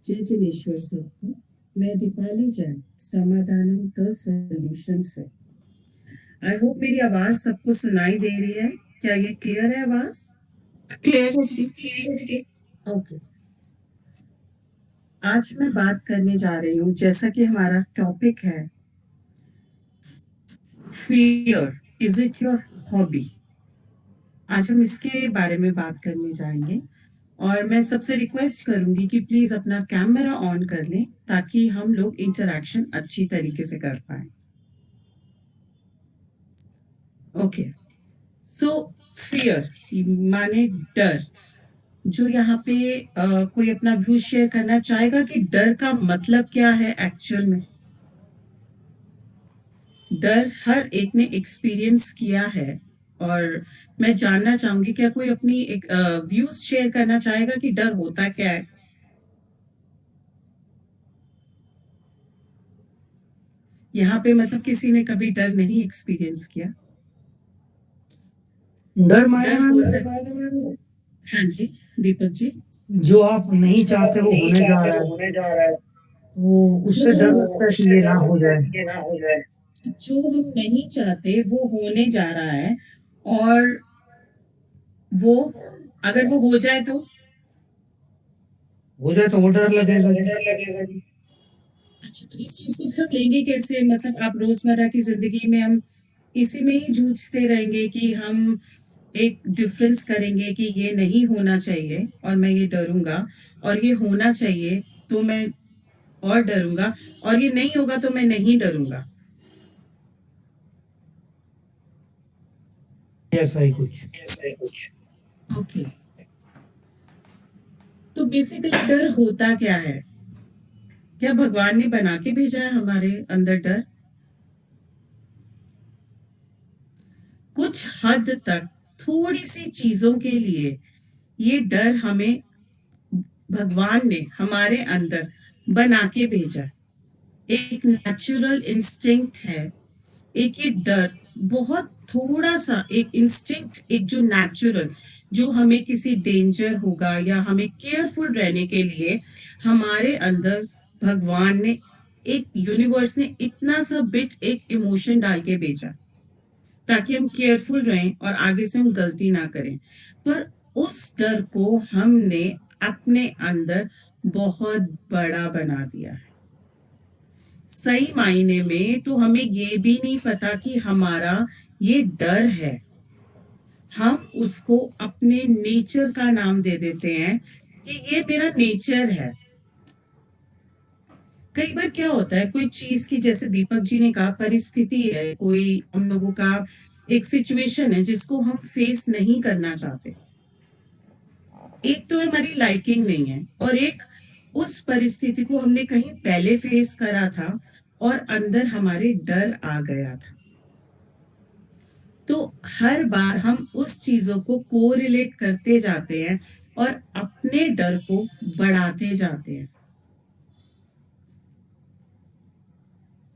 जय जिनेश्वर सबको। मैं दीपाली जैन, समाधानम तो सॉल्यूशन से। आई होप मेरी आवाज सबको सुनाई दे रही है। क्या ये क्लियर है आवाज? क्लियर है जी। ओके। आज मैं बात करने जा रही हूँ, जैसा कि हमारा टॉपिक है, fear is it your hobby. आज हम इसके बारे में बात करने जाएंगे और मैं सबसे रिक्वेस्ट करूंगी कि प्लीज अपना कैमरा ऑन कर लें ताकि हम लोग इंटरेक्शन अच्छी तरीके से कर पाए। ओके। सो फियर माने डर। जो यहाँ पे कोई अपना व्यू शेयर करना चाहेगा कि डर का मतलब क्या है एक्चुअल में? डर हर एक ने एक्सपीरियंस किया है और मैं जानना चाहूंगी क्या कोई अपनी एक व्यूज शेयर करना चाहेगा कि डर होता क्या है? यहाँ पे मतलब किसी ने कभी डर नहीं एक्सपीरियंस किया? डर मायने डर होता में है। हाँ जी, दीपक जी। जो आप नहीं जो चाहते आप वो नहीं होने जा चाहते रहा वो है, होने जा रहा है, वो जो उससे डर लगता है कि उससे ये ना डर हो लगता है जाए। कि ये ना हो जाए। जो हम नहीं चाहते वो होने जा रहा है और वो अगर वो हो जाए तो हो जाए तो वो डर हो जाए तो लगेगा वो जी। डर लगेगा जी। अच्छा, तो इस चीज को फिर हम लेंगे कैसे? मतलब आप रोजमर्रा की जिंदगी में हम इसी में ही जूझते रहेंगे कि हम एक डिफरेंस करेंगे कि ये नहीं होना चाहिए और मैं ये डरूंगा, और ये होना चाहिए तो मैं और डरूंगा, और ये नहीं होगा तो मैं नहीं डरूंगा। ऐसा ही कुछ। ऐसा ही कुछ। ओके। तो बेसिकली डर होता क्या है? क्या भगवान ने बना के भेजा है हमारे अंदर डर? कुछ हद तक थोड़ी सी चीजों के लिए ये डर हमें भगवान ने हमारे अंदर बना के भेजा। एक नेचुरल इंस्टिंक्ट है। एक ये डर बहुत थोड़ा सा एक इंस्टिंक्ट, एक जो नेचुरल, जो हमें किसी डेंजर होगा या हमें केयरफुल रहने के लिए हमारे अंदर भगवान ने, एक यूनिवर्स ने इतना सा बिट एक इमोशन डाल के भेजा ताकि हम केयरफुल रहें और आगे से हम गलती ना करें। पर उस डर को हमने अपने अंदर बहुत बड़ा बना दिया है। सही मायने में तो हमें ये भी नहीं पता कि हमारा ये डर है। हम उसको अपने नेचर का नाम दे देते हैं कि ये मेरा नेचर है। कई बार क्या होता है, कोई चीज की, जैसे दीपक जी ने कहा, परिस्थिति है, कोई हम लोगों का एक सिचुएशन है जिसको हम फेस नहीं करना चाहते। एक तो हमारी लाइकिंग नहीं है और एक उस परिस्थिति को हमने कहीं पहले फेस करा था और अंदर हमारे डर आ गया था। तो हर बार हम उस चीजों को कोरिलेट करते जाते हैं और अपने डर को बढ़ाते जाते हैं।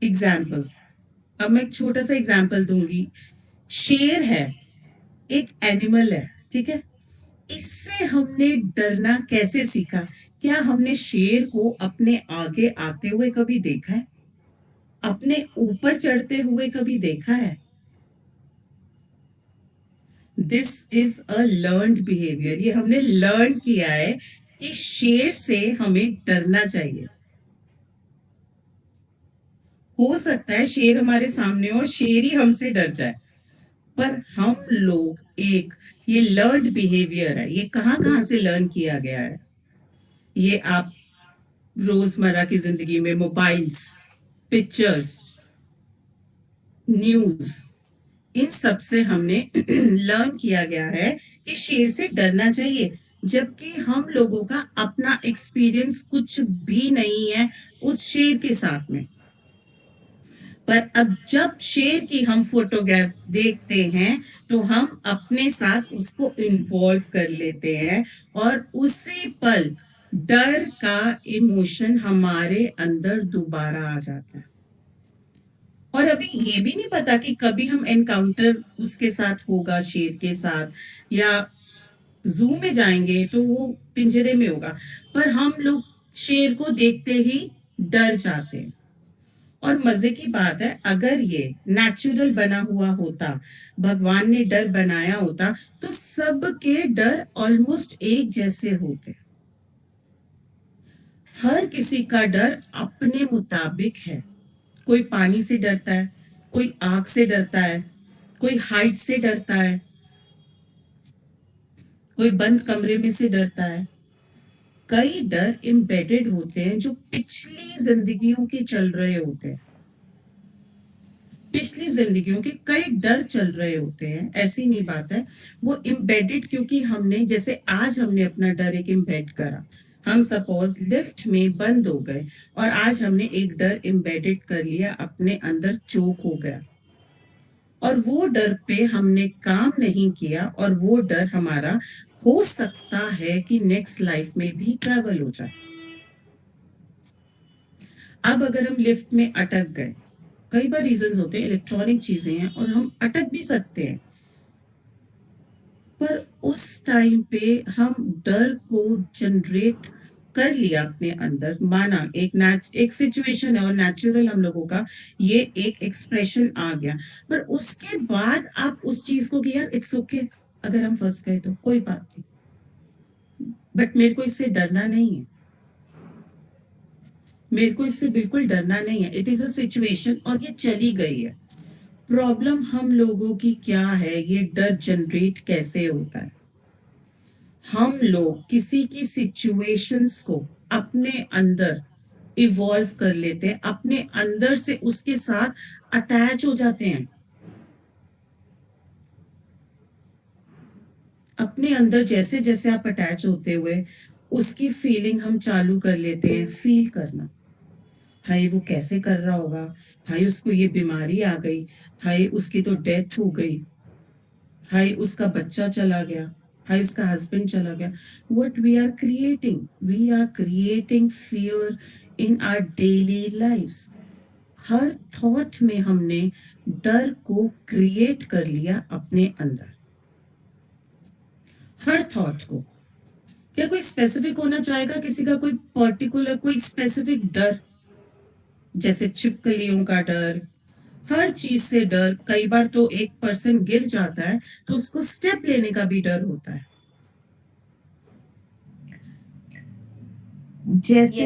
एग्जाम्पल, अब मैं एक छोटा सा एग्जाम्पल दूंगी। शेर है, एक एनिमल है, ठीक है। इससे हमने डरना कैसे सीखा? क्या हमने शेर को अपने आगे आते हुए कभी देखा है? अपने ऊपर चढ़ते हुए कभी देखा है? This is a learned behaviour. ये हमने लर्न किया है कि शेर से हमें डरना चाहिए। हो सकता है शेर हमारे सामने हो, शेर ही हमसे डर जाए, पर हम लोग एक, ये लर्न्ड बिहेवियर है। ये कहाँ कहाँ से लर्न किया गया है? ये आप रोजमर्रा की जिंदगी में मोबाइल्स, पिक्चर्स, न्यूज, इन सब से हमने लर्न किया गया है कि शेर से डरना चाहिए, जबकि हम लोगों का अपना एक्सपीरियंस कुछ भी नहीं है उस शेर के साथ में। पर अब जब शेर की हम फोटोग्राफ देखते हैं तो हम अपने साथ उसको इन्वॉल्व कर लेते हैं और उसी पल डर का इमोशन हमारे अंदर दोबारा आ जाता है। और अभी ये भी नहीं पता कि कभी हम एनकाउंटर उसके साथ होगा, शेर के साथ, या जू में जाएंगे तो वो पिंजरे में होगा, पर हम लोग शेर को देखते ही डर जाते हैं। और मजे की बात है, अगर ये नेचुरल बना हुआ होता, भगवान ने डर बनाया होता, तो सबके डर ऑलमोस्ट एक जैसे होते। हर किसी का डर अपने मुताबिक है। कोई पानी से डरता है, कोई आग से डरता है, कोई हाइट से डरता है, कोई बंद कमरे में से डरता है। कई डर एम्बेडेड होते हैं जो पिछली जिंदगियों के चल रहे होते हैं। पिछली जिंदगियों के कई डर चल रहे होते हैं, ऐसी नहीं बात है। वो एम्बेडेड, क्योंकि हमने जैसे आज हमने अपना डर एक एम्बेड करा। हम सपोज लिफ्ट में बंद हो गए और आज हमने एक डर एम्बेडेड कर लिया, अपने अंदर चोक हो गया, और वो डर पे हमने काम नहीं किया, और वो डर हमारा हो सकता है कि नेक्स्ट लाइफ में भी ट्रैवल हो जाए। अब अगर हम लिफ्ट में अटक गए, कई बार रीजंस होते हैं, इलेक्ट्रॉनिक चीजें हैं और हम अटक भी सकते हैं, पर उस टाइम पे हम डर को जनरेट कर लिया अपने अंदर, माना एक सिचुएशन है और नेचुरल हम लोगों का ये एक एक्सप्रेशन आ गया, पर उसके बाद आप उस चीज को किया, इट्स ओके, अगर हम फंस गए तो कोई बात नहीं, बट मेरे को इससे डरना नहीं है। मेरे को इससे बिल्कुल डरना नहीं है। इट इज अ सिचुएशन और ये चली गई है। प्रॉब्लम हम लोगों की क्या है, ये डर जनरेट कैसे होता है। हम लोग किसी की सिचुएशंस को अपने अंदर इवॉल्व कर लेते हैं, अपने अंदर से उसके साथ अटैच हो जाते हैं। अपने अंदर जैसे जैसे आप अटैच होते हुए उसकी फीलिंग हम चालू कर लेते हैं, फील करना। हाय वो कैसे कर रहा होगा, हाय उसको ये बीमारी आ गई, हाय उसकी तो डेथ हो गई, हाय उसका बच्चा चला गया, हाय उसका हस्बैंड चला गया। What we are creating fear in our daily lifes. हर थॉट में हमने डर को क्रिएट कर लिया अपने अंदर, हर थॉट को। क्या कोई स्पेसिफिक होना चाहेगा, किसी का कोई पर्टिकुलर कोई स्पेसिफिक डर, जैसे छिपकलियों का डर, हर चीज से डर। कई बार तो एक पर्सन गिर जाता है तो उसको स्टेप लेने का भी डर होता है। जैसे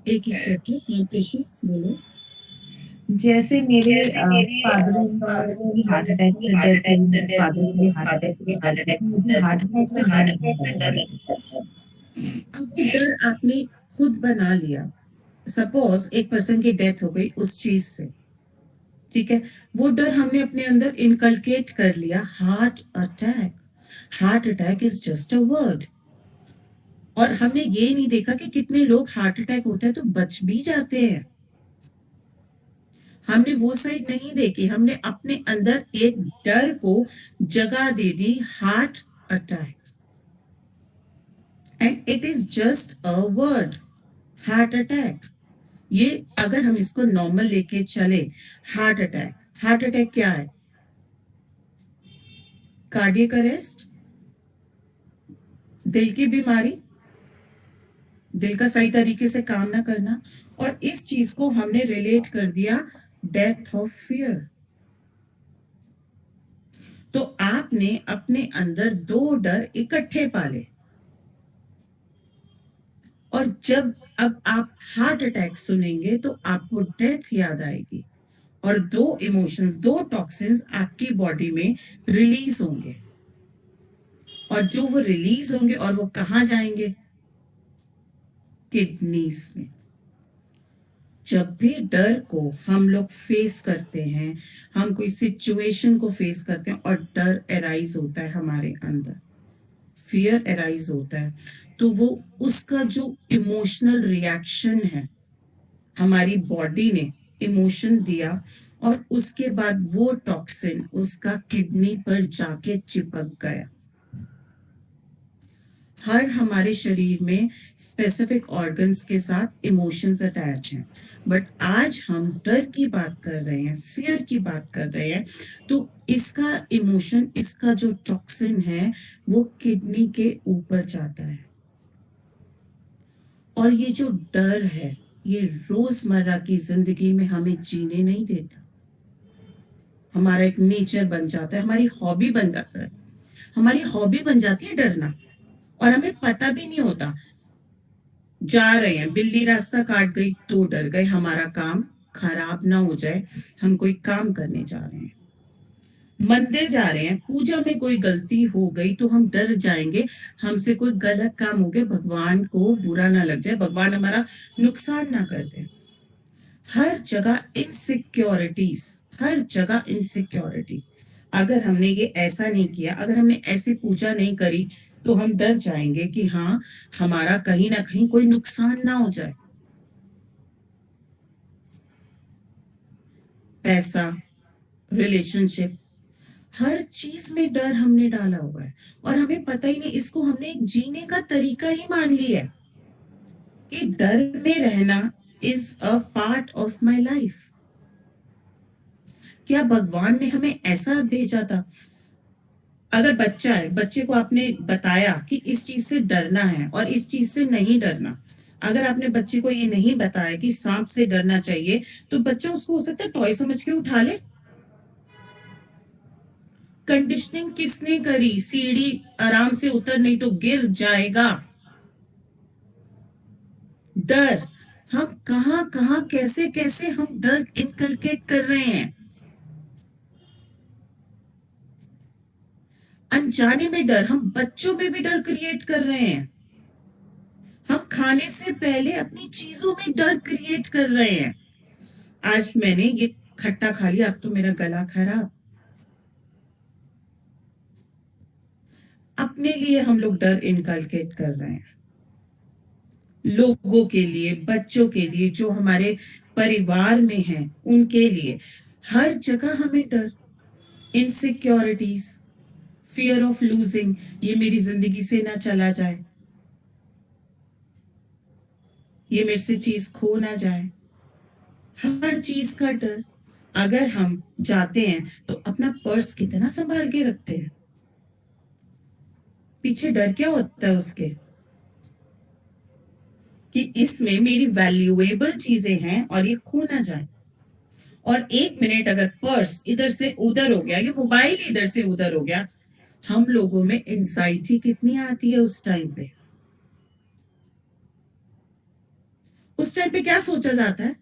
एक ही सेकंड, हाँ पेशी बोलो। जैसे मेरे फादर इन लॉ की हार्ट अटैक से डेथ हुई, मेरे फादर की भी हार्ट अटैक से डेथ हुई, तो मुझे हार्ट अटैक से डर नहीं लगता था। अब वो डर आपने खुद बना लिया। सपोज एक पर्सन की डेथ हो गई उस चीज से, ठीक है, वो डर हमने अपने अंदर इनकलकेट कर लिया, heart attack. Heart attack is just a word. और हमने ये नहीं देखा कि कितने लोग हार्ट अटैक होता है तो बच भी जाते हैं। हमने वो साइड नहीं देखी, हमने अपने अंदर एक डर को जगह दे दी, heart attack. And it is just a word, heart attack. ये अगर हम इसको नॉर्मल लेके चले, हार्ट अटैक, हार्ट अटैक क्या है? कार्डियक अरेस्ट, दिल की बीमारी, दिल का सही तरीके से काम ना करना। और इस चीज को हमने रिलेट कर दिया डेथ ऑफ फियर। तो आपने अपने अंदर दो डर इकट्ठे पाले, और जब अब आप हार्ट अटैक सुनेंगे तो आपको डेथ याद आएगी, और दो इमोशंस, दो टॉक्सिन्स आपकी बॉडी में रिलीज होंगे, और जो वो रिलीज होंगे और वो कहाँ जाएंगे? किडनीज में। जब भी डर को हम लोग फेस करते हैं, हम कोई सिचुएशन को फेस करते हैं और डर एराइज होता है हमारे अंदर, फियर एराइज होता है, तो वो उसका जो इमोशनल रिएक्शन है, हमारी बॉडी ने इमोशन दिया, और उसके बाद वो टॉक्सिन उसका किडनी पर जाके चिपक गया। हर हमारे शरीर में स्पेसिफिक ऑर्गन्स के साथ इमोशंस अटैच हैं, बट आज हम डर की बात कर रहे हैं, फियर की बात कर रहे हैं, तो इसका इमोशन, इसका जो टॉक्सिन है वो किडनी के ऊपर जाता है। और ये जो डर है, ये रोजमर्रा की जिंदगी में हमें जीने नहीं देता। हमारा एक नेचर बन जाता है, हमारी हॉबी बन जाता है। हमारी हॉबी बन जाती है डरना, और हमें पता भी नहीं होता। जा रहे हैं, बिल्ली रास्ता काट गई तो डर गए, हमारा काम खराब ना हो जाए, हम कोई काम करने जा रहे हैं। मंदिर जा रहे हैं, पूजा में कोई गलती हो गई तो हम डर जाएंगे, हमसे कोई गलत काम हो गया, भगवान को बुरा ना लग जाए, भगवान हमारा नुकसान ना कर दे। हर जगह इनसिक्योरिटीज, हर जगह इनसिक्योरिटी। अगर हमने ये ऐसा नहीं किया, अगर हमने ऐसी पूजा नहीं करी, तो हम डर जाएंगे कि हाँ, हमारा कहीं ना कहीं कोई नुकसान ना हो जाए। पैसा, रिलेशनशिप, हर चीज में डर हमने डाला हुआ है, और हमें पता ही नहीं, इसको हमने एक जीने का तरीका ही मान लिया है कि डर में रहना is a part of my life. क्या भगवान ने हमें ऐसा भेजा था? अगर बच्चा है, बच्चे को आपने बताया कि इस चीज से डरना है और इस चीज से नहीं डरना, अगर आपने बच्चे को ये नहीं बताया कि सांप से डरना चाहिए, तो बच्चा उसको हो सकता है टॉय समझ के उठा ले। कंडीशनिंग किसने करी? सीढ़ी आराम से उतर, नहीं तो गिर जाएगा। डर, हम कहां कहां कैसे कैसे हम डर इनकलकेट कर रहे हैं। अनजाने में डर, हम बच्चों में भी डर क्रिएट कर रहे हैं। हम खाने से पहले अपनी चीजों में डर क्रिएट कर रहे हैं। आज मैंने ये खट्टा खा लिया, अब तो मेरा गला खराब। अपने लिए हम लोग डर इनकलकेट कर रहे हैं, लोगों के लिए, बच्चों के लिए, जो हमारे परिवार में हैं उनके लिए। हर जगह हमें डर, इनसिक्योरिटीज, फियर ऑफ लूजिंग, ये मेरी जिंदगी से ना चला जाए, ये मेरे से चीज खो ना जाए, हर चीज का डर। अगर हम जाते हैं तो अपना पर्स कितना संभाल के रखते हैं, पीछे डर क्या होता है उसके, कि इसमें मेरी वैल्यूएबल चीजें हैं और ये खो ना जाए। और एक मिनट अगर पर्स इधर से उधर हो गया, ये मोबाइल इधर से उधर हो गया, हम लोगों में एंजाइटी कितनी आती है उस टाइम पे। उस टाइम पे क्या सोचा जाता है?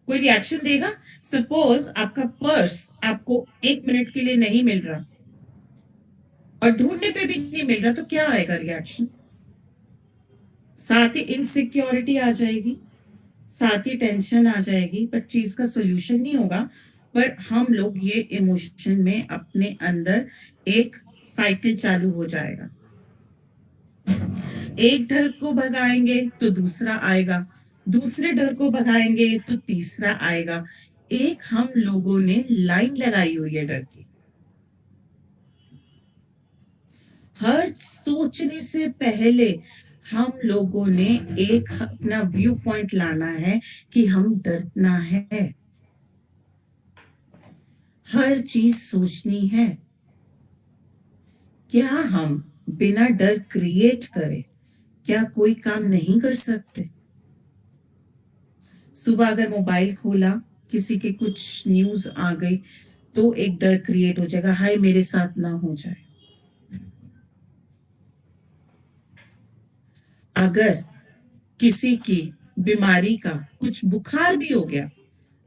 कोई रिएक्शन देगा? सपोज आपका पर्स आपको एक मिनट के लिए नहीं मिल रहा, और ढूंढने पे भी नहीं मिल रहा, तो क्या आएगा रिएक्शन? साथ ही इनसिक्योरिटी आ जाएगी, साथ ही टेंशन आ जाएगी, पर चीज का सोल्यूशन नहीं होगा। पर हम लोग ये इमोशन में अपने अंदर एक साइकिल चालू हो जाएगा। एक डर को भगाएंगे तो दूसरा आएगा, दूसरे डर को भगाएंगे तो तीसरा आएगा। एक हम लोगों ने लाइन लगाई हुई है डर की। हर सोचने से पहले हम लोगों ने एक अपना व्यू पॉइंट लाना है कि हम डरना है, हर चीज सोचनी है। क्या हम बिना डर क्रिएट करे क्या कोई काम नहीं कर सकते? सुबह अगर मोबाइल खोला, किसी के कुछ न्यूज आ गई, तो एक डर क्रिएट हो जाएगा, हाय मेरे साथ ना हो जाए। अगर किसी की बीमारी का कुछ बुखार भी हो गया,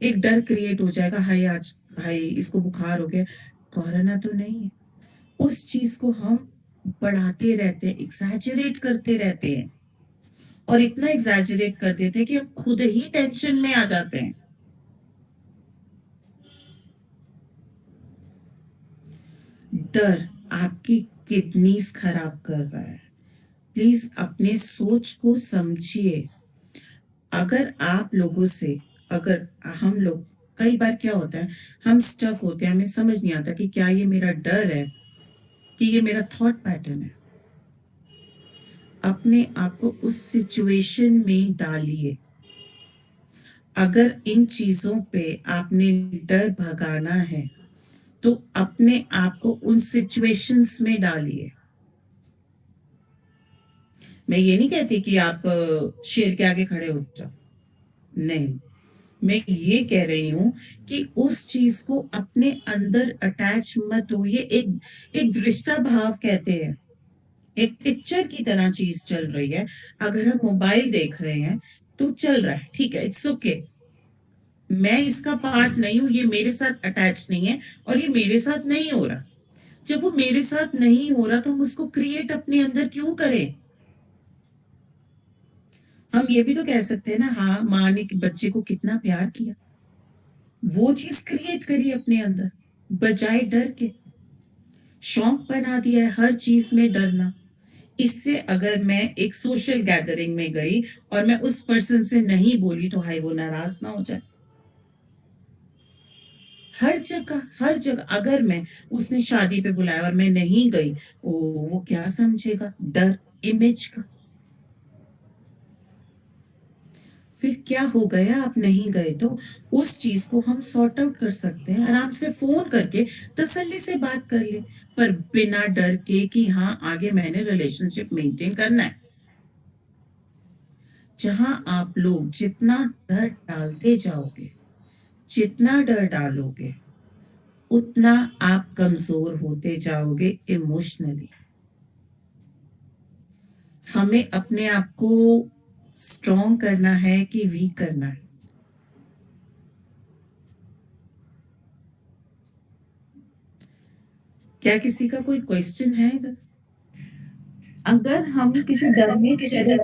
एक डर क्रिएट हो जाएगा, हाय आज, हाय इसको बुखार हो गया, कोरोना तो नहीं है। उस चीज को हम बढ़ाते रहते हैं, एग्जैजरेट करते रहते हैं, और इतना एग्जैजरेट कर देते हैं कि हम खुद ही टेंशन में आ जाते हैं। डर आपकी किडनीज खराब कर रहा है। प्लीज अपने सोच को समझिए। अगर आप लोगों से, अगर हम लोग, कई बार क्या होता है, हम स्टक होते हैं, हमें समझ नहीं आता कि क्या ये मेरा डर है कि ये मेरा थॉट पैटर्न है। अपने आप को उस सिचुएशन में डालिए। अगर इन चीजों पे आपने डर भगाना है, तो अपने आप को उन सिचुएशंस में डालिए। मैं ये नहीं कहती कि आप शेर के आगे खड़े हो जाओ, नहीं। मैं ये कह रही हूँ कि उस चीज को अपने अंदर अटैच मत हो। ये एक एक दृष्टा भाव कहते हैं, एक पिक्चर की तरह चीज चल रही है। अगर हम मोबाइल देख रहे हैं तो चल रहा है, ठीक है, इट्स ओके। मैं इसका पार्ट नहीं हूं, ये मेरे साथ अटैच नहीं है और ये मेरे साथ नहीं हो रहा। जब वो मेरे साथ नहीं हो रहा तो हम उसको क्रिएट अपने अंदर क्यों करें? हम ये भी तो कह सकते हैं ना, हाँ, माँ ने बच्चे को कितना प्यार किया, वो चीज क्रिएट करी अपने अंदर, बजाय डर के। शौक बना दिया है हर चीज में डरना। इससे अगर मैं एक सोशल गैदरिंग में गई और मैं उस पर्सन से नहीं बोली तो हाय वो नाराज ना हो जाए। हर जगह अगर मैं, उसने शादी पे बुलाया और मैं नहीं गई, वो क्या समझेगा? डर, इमेज का। फिर क्या हो गया, आप नहीं गए तो उस चीज को हम सॉर्ट आउट कर सकते हैं, आराम से फोन करके तसल्ली से बात कर ले, पर बिना डर के कि हाँ आगे मैंने रिलेशनशिप मेंटेन करना है। जहां आप लोग जितना डर डालते जाओगे, जितना डर डालोगे, उतना आप कमजोर होते जाओगे इमोशनली। हमें अपने आप को स्ट्रॉन्ग करना है कि वीक करना है? क्या किसी का कोई क्वेश्चन है इधर? अगर हम किसी डर में चले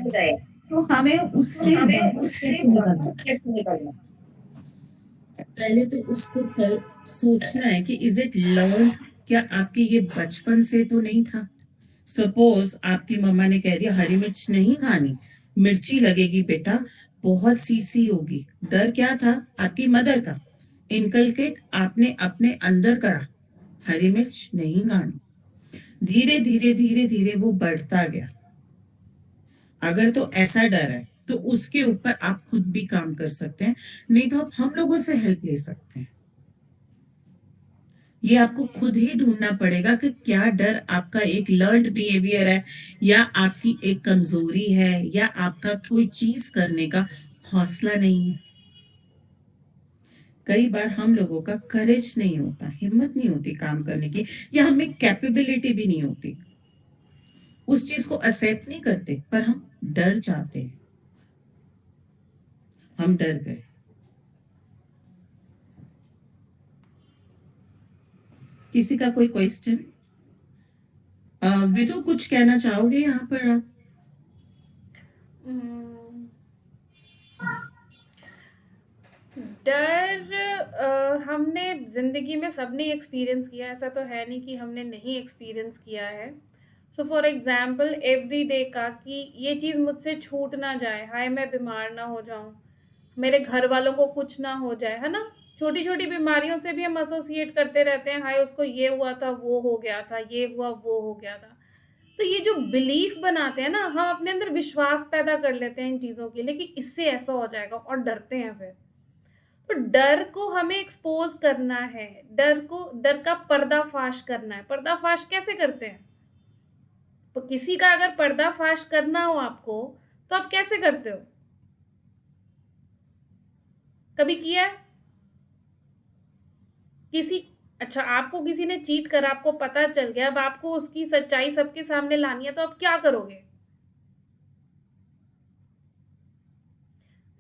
गए, तो हमें उससे बाहर कैसे निकलना है? पहले तो उसको सोचना है कि इज इट लर्न, क्या आपके ये बचपन से तो नहीं था? सपोज आपकी मम्मा ने कह दिया हरी मिर्च नहीं खानी, मिर्ची लगेगी बेटा, बहुत सीसी होगी। डर क्या था? आपकी मदर का इनकलकेट आपने अपने अंदर करा, हरी मिर्च नहीं खानी। धीरे धीरे धीरे धीरे वो बढ़ता गया। अगर तो ऐसा डर है तो उसके ऊपर आप खुद भी काम कर सकते हैं, नहीं तो आप हम लोगों से हेल्प ले सकते हैं। ये आपको खुद ही ढूंढना पड़ेगा कि क्या डर आपका एक लर्न्ड बिहेवियर है, या आपकी एक कमजोरी है, या आपका कोई चीज करने का हौसला नहीं है। कई बार हम लोगों का करेज नहीं होता, हिम्मत नहीं होती काम करने की, या हमें कैपेबिलिटी भी नहीं होती। उस चीज को एक्सेप्ट नहीं करते, पर हम डर जाते हैं। हम डर गए। किसी का कोई क्वेश्चन? विदु कुछ कहना चाहोगे यहाँ पर आप? डर हमने ज़िंदगी में सबने एक्सपीरियंस किया है, ऐसा तो है नहीं कि हमने नहीं एक्सपीरियंस किया है। So for example every day का कि ये चीज़ मुझसे छूट ना जाए, हाय मैं बीमार ना हो जाऊँ, मेरे घर वालों को कुछ ना हो जाए, है ना? छोटी छोटी बीमारियों से भी हम एसोसिएट करते रहते हैं, हाय उसको ये हुआ था, वो हो गया था, ये हुआ वो हो गया था। तो ये जो बिलीफ बनाते हैं ना, हम अपने अंदर विश्वास पैदा कर लेते हैं इन चीज़ों के लिए कि इससे ऐसा हो जाएगा और डरते हैं फिर। तो डर को हमें एक्सपोज करना है, डर का पर्दाफाश करना है। पर्दाफाश कैसे करते हैं? तो किसी का अगर पर्दाफाश करना हो आपको, तो आप कैसे करते हो? कभी किया है किसी? अच्छा, आपको किसी ने चीट करा, आपको पता चल गया, अब आपको उसकी सच्चाई सबके सामने लानी है, तो आप क्या करोगे?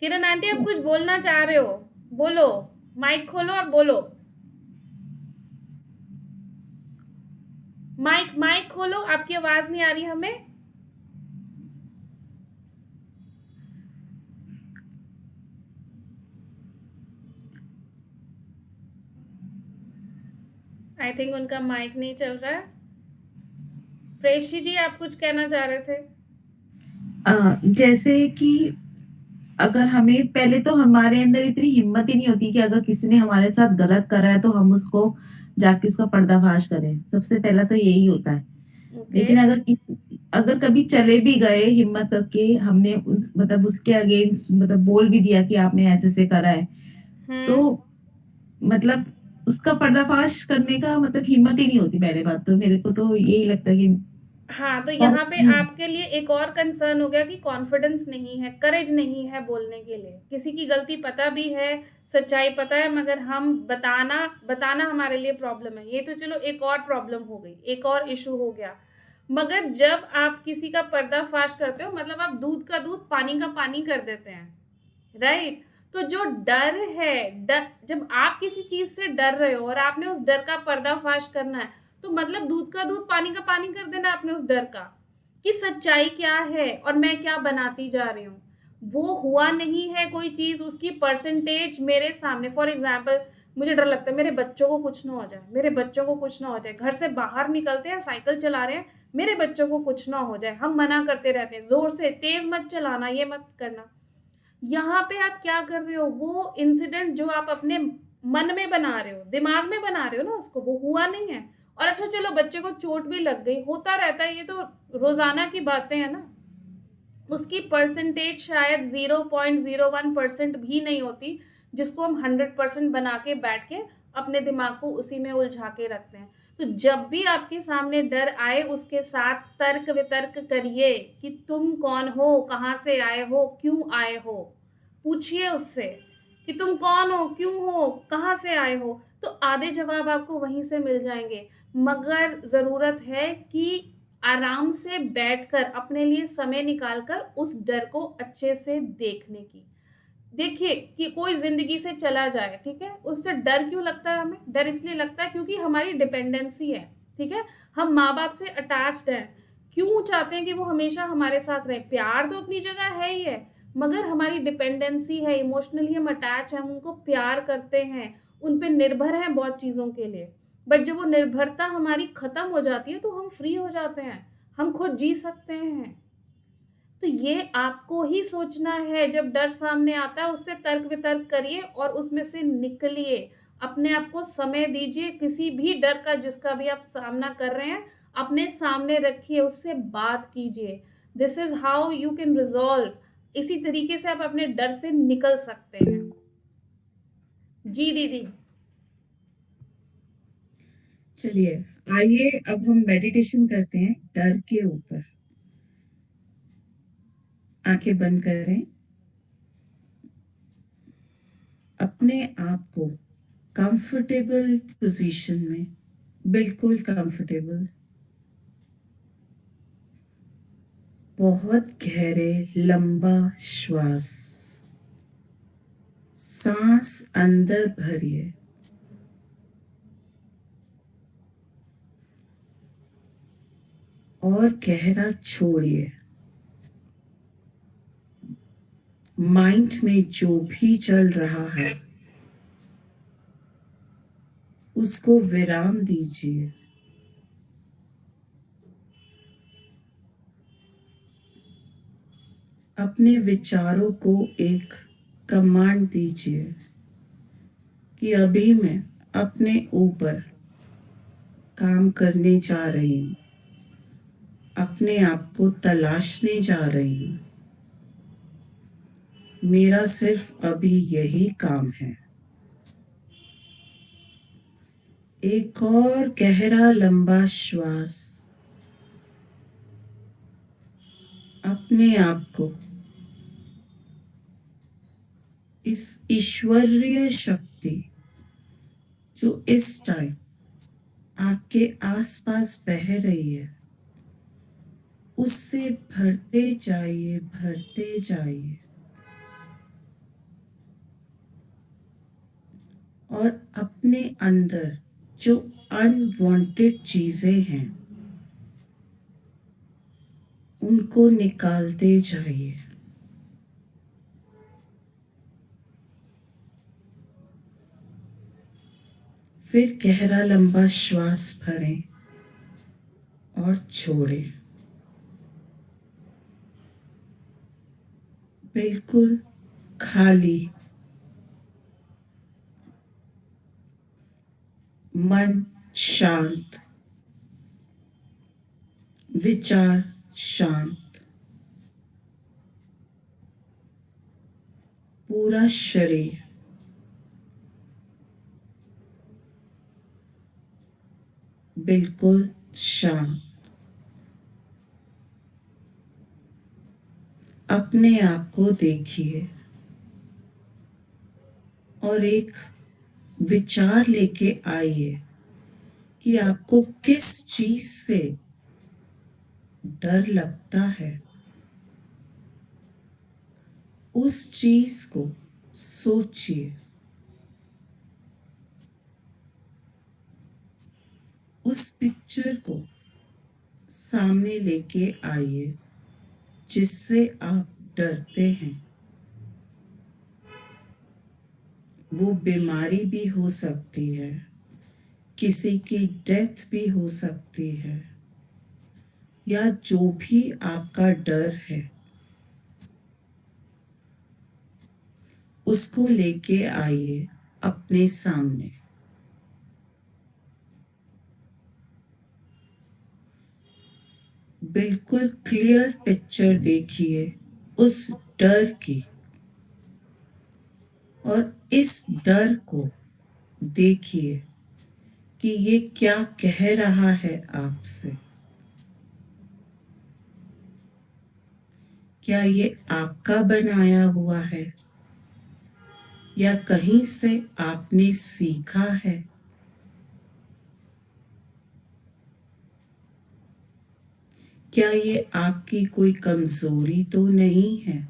किरण आंटी, आप कुछ बोलना चाह रहे हो? बोलो, माइक खोलो और बोलो। माइक माइक खोलो, आपकी आवाज नहीं आ रही हमें। आई थिंक उनका माइक नहीं चल रहा है। प्रेषी जी, आप कुछ कहना चाह रहे थे? जैसे कि अगर हमें पहले तो हमारे अंदर इतनी हिम्मत ही नहीं होती कि अगर किसी ने हमारे साथ गलत करा है तो हम उसको जाके उसका पर्दाफाश करें। सबसे पहला तो यही होता है। ओके। लेकिन अगर कभी चले भी गए हिम्मत करके, हमने मतलब उसके अगेंस्ट मतलब बोल भी दिया कि आपने ऐसे करा है, तो हम्म। मतलब उसका पर्दाफाश करने का मतलब हिम्मत ही नहीं होती। पहले बात तो मेरे को तो यही लगता है कि हाँ, तो हर यहाँ पे चीज़ आपके लिए एक और कंसर्न हो गया कि कॉन्फिडेंस नहीं है, करेज नहीं है बोलने के लिए। किसी की गलती पता भी है, सच्चाई पता है, मगर हम बताना बताना हमारे लिए प्रॉब्लम है। ये तो चलो एक और प्रॉब्लम हो गई, एक और इश्यू हो गया। मगर जब आप किसी का पर्दाफ़ाश करते हो, मतलब आप दूध का दूध, पानी का पानी कर देते हैं, राइट? तो जो डर है, जब आप किसी चीज़ से डर रहे हो और आपने उस डर का पर्दाफ़ाश करना है, तो मतलब दूध का दूध, पानी का पानी कर देना आपने उस डर का, कि सच्चाई क्या है और मैं क्या बनाती जा रही हूँ। वो हुआ नहीं है कोई चीज़, उसकी परसेंटेज मेरे सामने, फॉर एग्ज़ाम्पल मुझे डर लगता है मेरे बच्चों को कुछ ना हो जाए, मेरे बच्चों को कुछ ना हो जाए। घर से बाहर निकलते हैं, साइकिल चला रहे हैं, मेरे बच्चों को कुछ ना हो जाए। हम मना करते रहते हैं, ज़ोर से, तेज़ मत चलाना, ये मत करना। यहाँ पे आप क्या कर रहे हो, वो इंसिडेंट जो आप अपने मन में बना रहे हो, दिमाग में बना रहे हो ना उसको, वो हुआ नहीं है। और अच्छा चलो बच्चे को चोट भी लग गई, होता रहता है, ये तो रोज़ाना की बातें हैं ना। उसकी परसेंटेज शायद 0.01% भी नहीं होती, जिसको हम 100% बना के बैठ के अपने दिमाग को उसी में उलझा के रखते हैं। तो जब भी आपके सामने डर आए, उसके साथ तर्क वितर्क करिए कि तुम कौन हो, कहाँ से आए हो, क्यों आए हो। पूछिए उससे कि तुम कौन हो, क्यों हो, कहाँ से आए हो, तो आधे जवाब आपको वहीं से मिल जाएंगे। मगर ज़रूरत है कि आराम से बैठकर अपने लिए समय निकालकर उस डर को अच्छे से देखने की। देखिए कि कोई ज़िंदगी से चला जाए, ठीक है? उससे डर क्यों लगता है हमें? डर इसलिए लगता है क्योंकि हमारी डिपेंडेंसी है, ठीक है? हम माँ-बाप से अटैच्ड हैं। क्यों चाहते हैं कि वो हमेशा हमारे साथ रहें? प्यार तो अपनी जगह है ही है, मगर हमारी डिपेंडेंसी है, इमोशनली हम अटैच हैं, हम उनको प्यार करते हैं, उन पे निर्भर हैं बहुत चीज़ों के लिए। बट जब वो निर्भरता हमारी ख़त्म हो जाती है, तो हम फ्री हो जाते हैं, हम खुद जी सकते हैं। तो ये आपको ही सोचना है, जब डर सामने आता है उससे तर्क वितर्क करिए और उसमें से निकलिए। अपने आप को समय दीजिए, किसी भी डर का जिसका भी आप सामना कर रहे हैं, अपने सामने रखिए, उससे बात कीजिए। This is how you can resolve. इसी तरीके से आप अपने डर से निकल सकते हैं। जी दीदी। चलिए, आइए अब हम मेडिटेशन करते हैं डर के ऊपर। आंखें बंद करें। अपने आप को कंफर्टेबल पोजीशन में, बिल्कुल कंफर्टेबल, बहुत गहरे लंबा श्वास, सांस अंदर भरिए और गहरा छोड़िए। माइंड में जो भी चल रहा है उसको विराम दीजिए। अपने विचारों को एक कमांड दीजिए कि अभी मैं अपने ऊपर काम करने जा रही हूँ, अपने आप को तलाशने जा रही हूँ। मेरा सिर्फ अभी यही काम है। एक और गहरा लंबा श्वास। अपने आप को इस ईश्वरीय शक्ति जो इस टाइम आपके आसपास बह रही है, उससे भरते जाइए, भरते जाइए। और अपने अंदर जो अनवांटेड चीजें हैं उनको निकालते जाइए। फिर गहरा लंबा श्वास भरें और छोड़ें। बिल्कुल खाली, मन शांत, विचार शांत, पूरा शरीर बिल्कुल शांत। अपने आप को देखिए और एक विचार लेके आइए कि आपको किस चीज से डर लगता है। उस चीज को सोचिए, उस पिक्चर को सामने लेके आइए जिससे आप डरते हैं। वो बीमारी भी हो सकती है, किसी की डेथ भी हो सकती है, या जो भी आपका डर है उसको लेके आइए अपने सामने। बिल्कुल क्लियर पिक्चर देखिए उस डर की, और इस डर को देखिए कि ये क्या कह रहा है आपसे। क्या ये आपका बनाया हुआ है या कहीं से आपने सीखा है? क्या ये आपकी कोई कमजोरी तो नहीं है?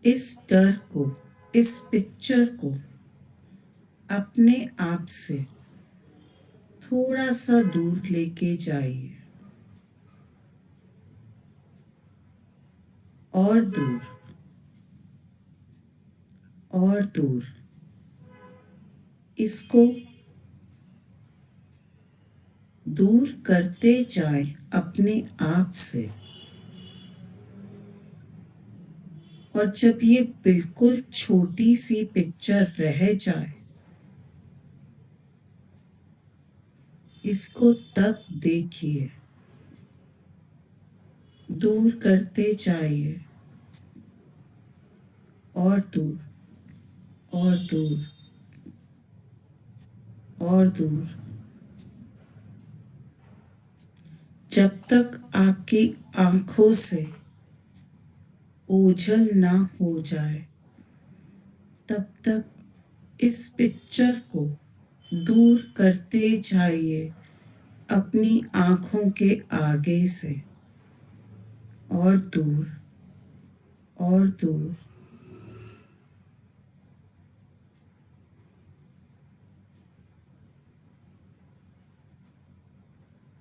इस डर को, इस पिक्चर को अपने आप से थोड़ा सा दूर लेके जाइए, और दूर और दूर। इसको दूर करते जाए अपने आप से, और जब ये बिल्कुल छोटी सी पिक्चर रह जाए, इसको तब देखिए। दूर करते जाइए, और दूर और दूर और दूर, जब तक आपकी आंखों से ओझल ना हो जाए, तब तक इस पिक्चर को दूर करते जाइए अपनी आंखों के आगे से, और दूर और दूर।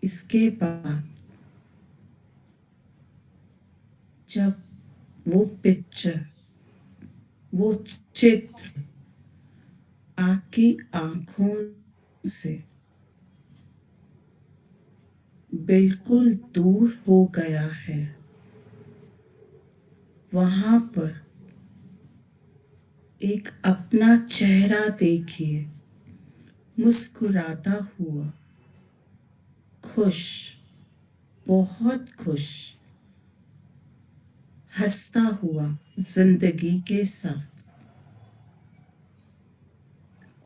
इसके बाद जब वो पिक्चर, वो चित्र आपकी आंखों से बिल्कुल दूर हो गया है, वहां पर एक अपना चेहरा देखिए, मुस्कुराता हुआ, खुश, बहुत खुश, हंसता हुआ जिंदगी के साथ।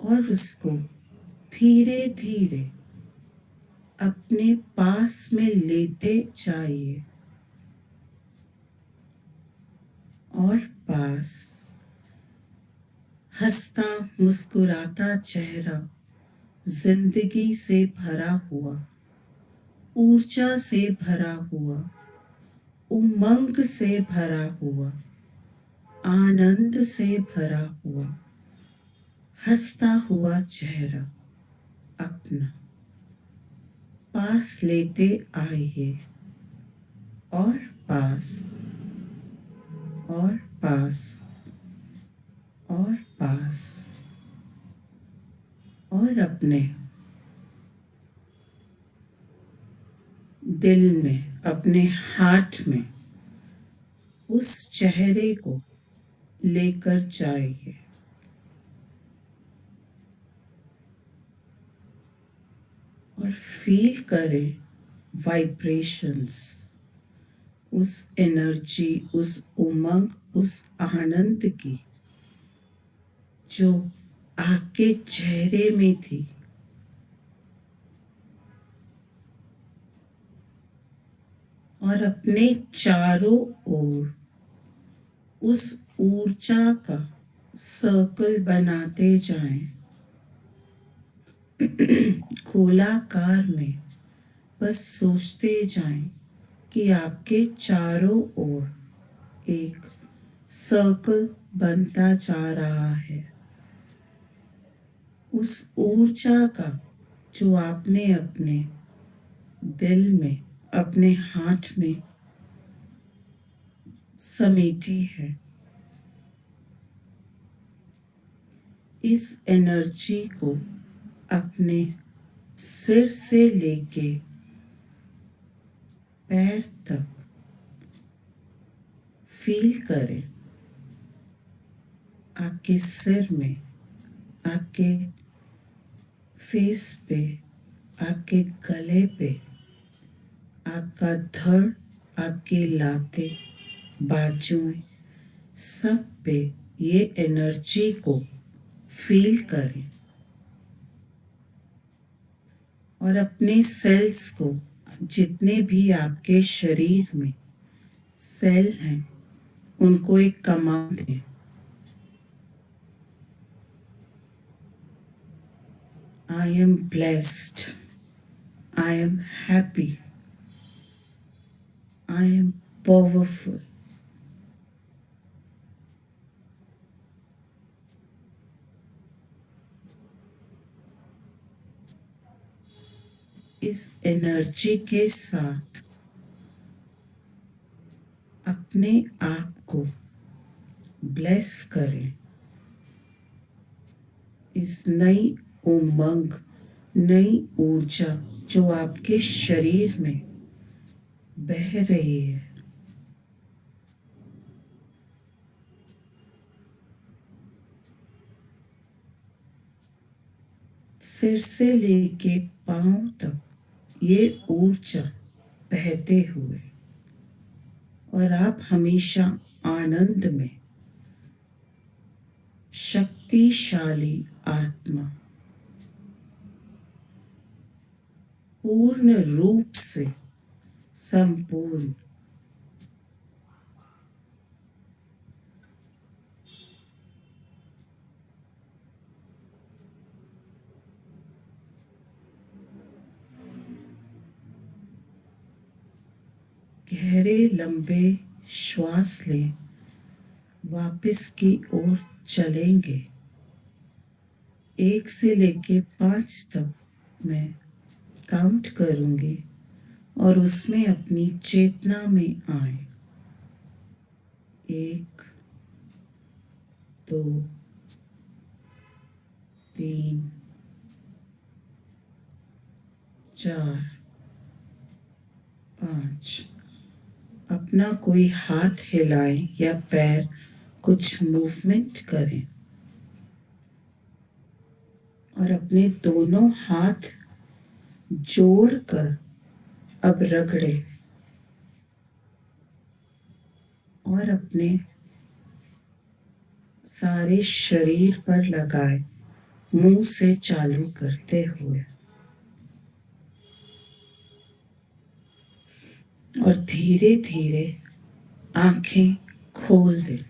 और उसको धीरे धीरे अपने पास में लेते जाइए, और पास। हंसता मुस्कुराता चेहरा, जिंदगी से भरा हुआ, ऊर्जा से भरा हुआ, उमंग से भरा हुआ, आनंद से भरा हुआ, हंसता हुआ चेहरा अपना पास लेते आइए, और पास और पास और पास, और अपने दिल में, अपने हार्ट में उस चेहरे को लेकर जाइए, और फील करें वाइब्रेशंस, उस एनर्जी, उस उमंग, उस आनंद की जो आपके चेहरे में थी। और अपने चारों ओर उस ऊर्जा का सर्कल बनाते जाएं। गोलाकार में बस सोचते जाएं कि आपके चारों ओर एक सर्कल बनता जा रहा है। उस ऊर्जा का जो आपने अपने दिल में, अपने हाथ में समेटी है, इस एनर्जी को अपने सिर से लेके पैर तक फील करें। आपके सिर में, आपके फेस पे, आपके गले पे, आपका धड़, आपके लाते, बाजुएं, सब पे ये एनर्जी को फील करें। और अपने सेल्स को, जितने भी आपके शरीर में सेल हैं, उनको एक कमांड दें। I am blessed. I am happy. I am powerful. इस एनर्जी के साथ अपने आप को ब्लेस करें। इस नई उमंग, नई ऊर्जा जो आपके शरीर में बह रही है, सिर से लेके पांव तक ये ऊर्जा बहते हुए, और आप हमेशा आनंद में, शक्तिशाली आत्मा, पूर्ण रूप से संपूर्ण, गहरे लंबे श्वास लें। वापस की ओर चलेंगे। 1 से लेके 5 तक मैं काउंट करूंगी और उसमें अपनी चेतना में आए। 1, 2, 3, 4, 5। अपना कोई हाथ हिलाएं या पैर कुछ मूवमेंट करें और अपने दोनों हाथ जोड़कर अब रगड़ें और अपने सारे शरीर पर लगाए, मुंह से चालू करते हुए। और धीरे धीरे आंखें खोल दें।